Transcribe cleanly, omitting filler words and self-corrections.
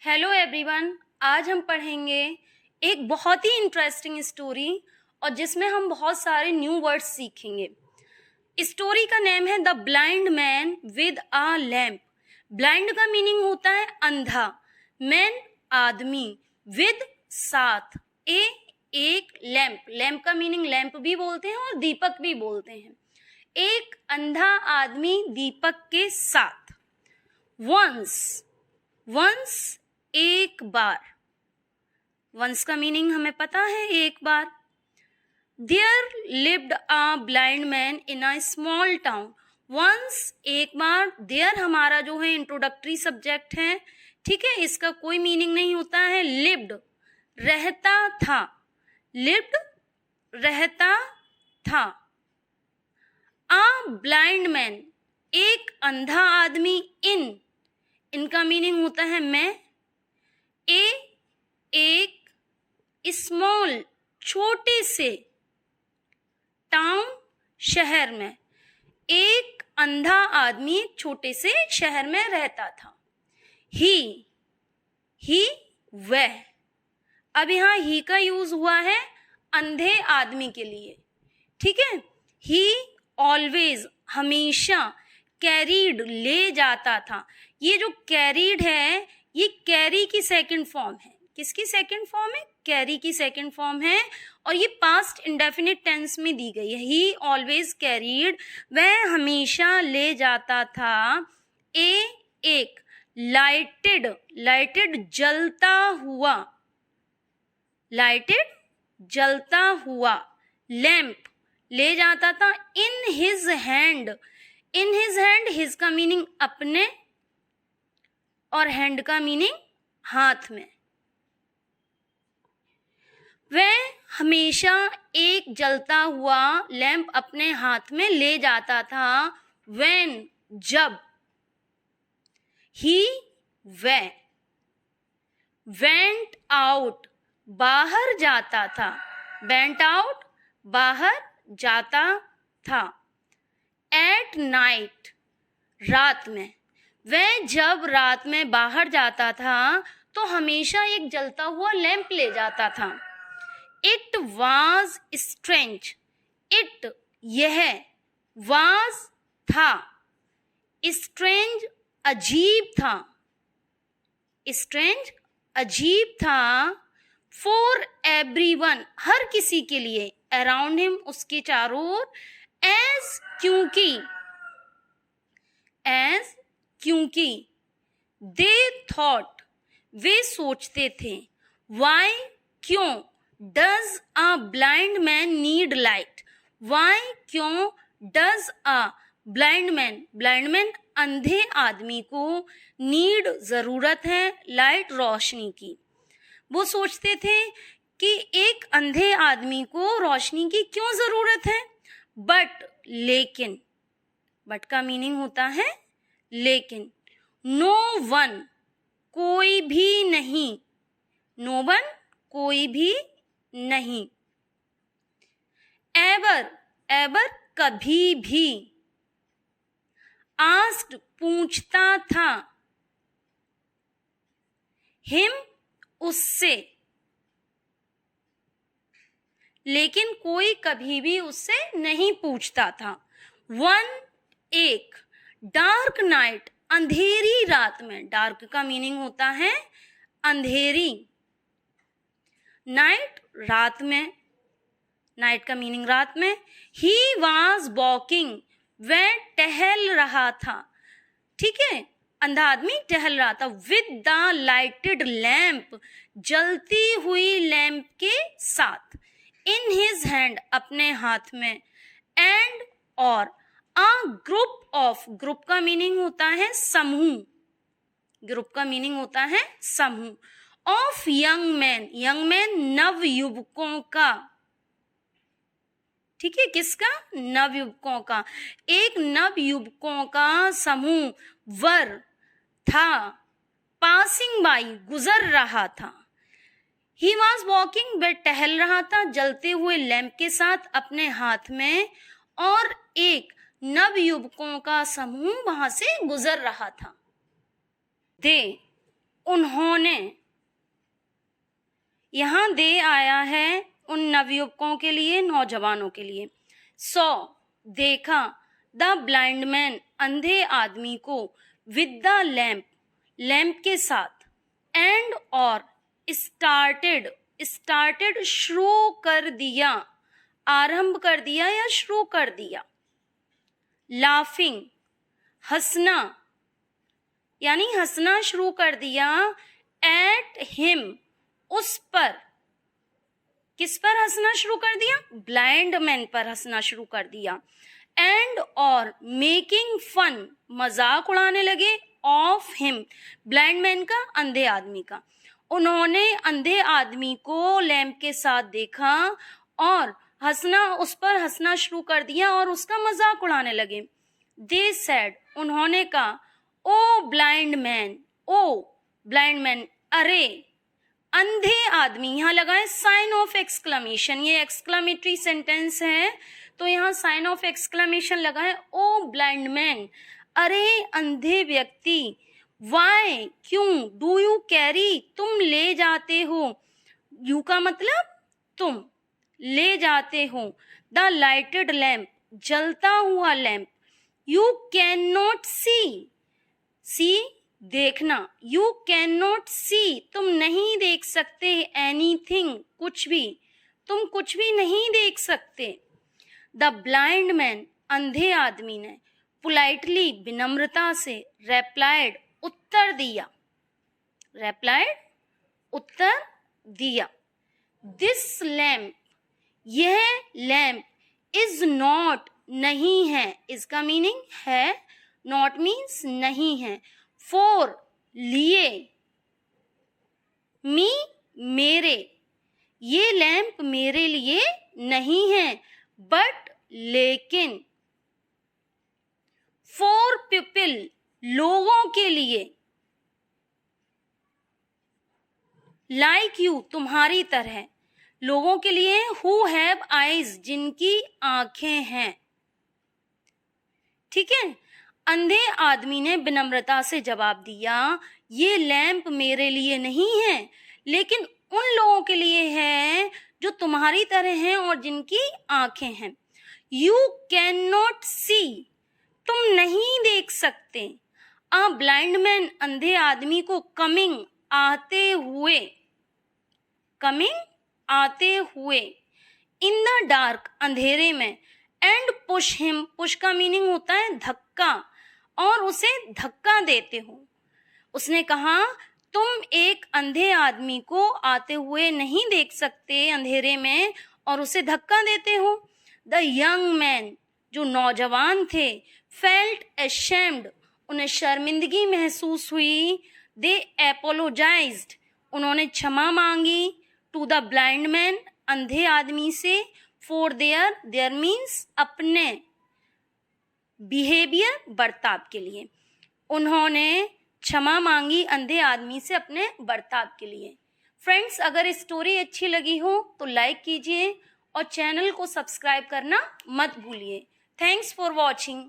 Hello everyone, आज हम पढ़ेंगे एक बहुत ही इंटरेस्टिंग स्टोरी और जिसमें हम बहुत सारे न्यू वर्ड्स सीखेंगे। स्टोरी का नेम है the blind man with a lamp. Blind का मीनिंग होता है अंधा, मैन आदमी, विद साथ, एक लैम्प। लैम्प का मीनिंग लैम्प भी बोलते हैं और दीपक भी बोलते हैं। एक अंधा आदमी दीपक के साथ। वंस एक बार। वंस का मीनिंग हमें पता है, एक बार। There lived a blind man in a small town. Once एक बार, देयर हमारा जो है इंट्रोडक्टरी सब्जेक्ट है, ठीक है। इसका कोई मीनिंग नहीं होता है। लिव्ड रहता था, लिव्ड रहता था। अ ब्लाइंड मैन एक अंधा आदमी, इनका मीनिंग होता है मैं। एक स्मॉल छोटे से, टाउन शहर में। एक अंधा आदमी एक छोटे से शहर में रहता था। ही वह। अब यहाँ ही का यूज हुआ है अंधे आदमी के लिए, ठीक है। ही ऑलवेज हमेशा, कैरीड ले जाता था। ये जो कैरीड है ये कैरी की सेकंड फॉर्म है। किसकी सेकंड फॉर्म है? कैरी की सेकंड फॉर्म है और ये पास्ट इंडेफिनिट टेंस में दी गई है। ही ऑलवेज कैरीड, वह हमेशा ले जाता था। एक लाइटेड जलता हुआ, लाइटेड जलता हुआ लैम्प ले जाता था। इन हिज हैंड हिज का मीनिंग अपने और हैंड का मीनिंग हाथ में। वह हमेशा एक जलता हुआ लैंप अपने हाथ में ले जाता था। When जब। वह went out बाहर जाता था, went out बाहर जाता था। At night रात में। वह जब रात में बाहर जाता था तो हमेशा एक जलता हुआ लैंप ले जाता था। इट वॉज स्ट्रेंज, इट यह, वॉज था, स्ट्रेंज अजीब था, स्ट्रेंज अजीब था। फॉर एवरीवन हर किसी के लिए, अराउंड हिम उसके चारों ओर, एज क्योंकि दे थॉट वे सोचते थे। वाई क्यों, does a blind man need light, why क्यों, डज अ ब्लाइंड मैन अंधे आदमी को, नीड जरूरत है, लाइट रोशनी की। वो सोचते थे कि एक अंधे आदमी को रोशनी की क्यों जरूरत है। बट लेकिन, बट का मीनिंग होता है लेकिन। नो वन कोई भी नहीं, नो वन कोई भी नहीं। एवर कभी भी। आस्क्ड पूछता था। हिम उससे, लेकिन कोई कभी भी उससे नहीं पूछता था। वन एक, डार्क नाइट अंधेरी रात में। डार्क का मीनिंग होता है अंधेरी, नाइट रात में, नाइट का मीनिंग रात में। ही वॉज वॉकिंग वह टहल रहा था, ठीक है। अंधा आदमी टहल रहा था। विद द लाइटेड लैम्प जलती हुई लैम्प के साथ। इन हिज हैंड अपने हाथ में। एंड और अ ग्रुप ऑफ, ग्रुप का मीनिंग होता है समूह, ग्रुप का मीनिंग होता है समूह। ऑफ यंग मैन नव युवकों का, ठीक है। किसका? नव युवकों का। एक नव युवकों का समूह वर था, पासिंग बाई गुजर रहा था। ही वॉज वॉकिंग वह टहल रहा था जलते हुए लैंप के साथ अपने हाथ में, और एक नव युवकों का समूह वहां से गुजर रहा था। उन्होंने, यहां दे आया है उन नवयुवकों के लिए, नौजवानों के लिए। सॉ देखा, द ब्लाइंड मैन अंधे आदमी को, विद द लैंप लैंप के साथ, एंड और स्टार्टेड स्टार्टेड शुरू कर दिया, आरंभ कर दिया या शुरू कर दिया। लाफिंग हंसना, यानी हंसना शुरू कर दिया। एट हिम उस पर, किस पर हंसना शुरू कर दिया? ब्लाइंड मैन पर हंसना शुरू कर दिया। एंड और मेकिंग फन मजाक उड़ाने लगे, ऑफ हिम ब्लाइंड मैन का, अंधे आदमी का। उन्होंने अंधे आदमी को लैंप के साथ देखा और हंसना, उस पर हंसना शुरू कर दिया और उसका मजाक उड़ाने लगे। दे सेड उन्होंने कहा, ओ ब्लाइंड मैन, ओ ब्लाइंड मैन, अरे अंधे आदमी, यहां लगा है साइन ऑफ एक्सक्लेमेशन, ये एक्सक्लेमेटरी सेंटेंस है तो यहां साइन ऑफ एक्सक्लेमेशन लगा है। ओ ब्लाइंड मैन, अरे अंधे व्यक्ति, वाई क्यों, डू यू कैरी तुम ले जाते हो, यू का मतलब तुम ले जाते हो, द लाइटेड लैम्प जलता हुआ लैंप, यू कैन नॉट सी देखना, यू कैन नॉट सी तुम नहीं देख सकते, एनीथिंग कुछ भी, तुम कुछ भी नहीं देख सकते। द ब्लाइंड मैन अंधे आदमी ने, पोलाइटली विनम्रता से, रेप्लाइड उत्तर दिया, रेप्लाइड उत्तर दिया। दिस लैम्प यह लैम्प, इज नॉट नहीं है, इसका मीनिंग है, नॉट मीन्स नहीं है, फॉर लिए, मी मेरे, ये लैंप मेरे लिए नहीं है, बट लेकिन, फॉर पीपल लोगों के लिए, लाइक यू तुम्हारी तरह, लोगों के लिए, हु हैव आईज जिनकी आंखें हैं। ठीक है, अंधे आदमी ने विनम्रता से जवाब दिया, ये लैंप मेरे लिए नहीं है लेकिन उन लोगों के लिए है जो तुम्हारी तरह हैं और जिनकी आंखें हैं। यू कैन नॉट सी तुम नहीं देख सकते, अ ब्लाइंड मैन अंधे आदमी को, कमिंग आते हुए, कमिंग आते हुए, इन द डार्क अंधेरे में, एंड पुश हिम, पुश का मीनिंग होता है धक्का, और उसे धक्का देते हो। उसने कहा तुम एक अंधे आदमी को आते हुए नहीं देख सकते अंधेरे में और उसे धक्का देते हो। द यंग मैन जो नौजवान थे, फेल्ट एशेम्ड उन्हें शर्मिंदगी महसूस हुई, दे एपोलोजाइज्ड उन्होंने क्षमा मांगी, टू द ब्लाइंड मैन अंधे आदमी से, फॉर देयर मीन्स अपने, बिहेवियर बर्ताव के लिए, उन्होंने क्षमा मांगी अंधे आदमी से अपने बर्ताव के लिए। फ्रेंड्स, अगर स्टोरी अच्छी लगी हो तो लाइक कीजिए और चैनल को सब्सक्राइब करना मत भूलिए। Thanks for watching.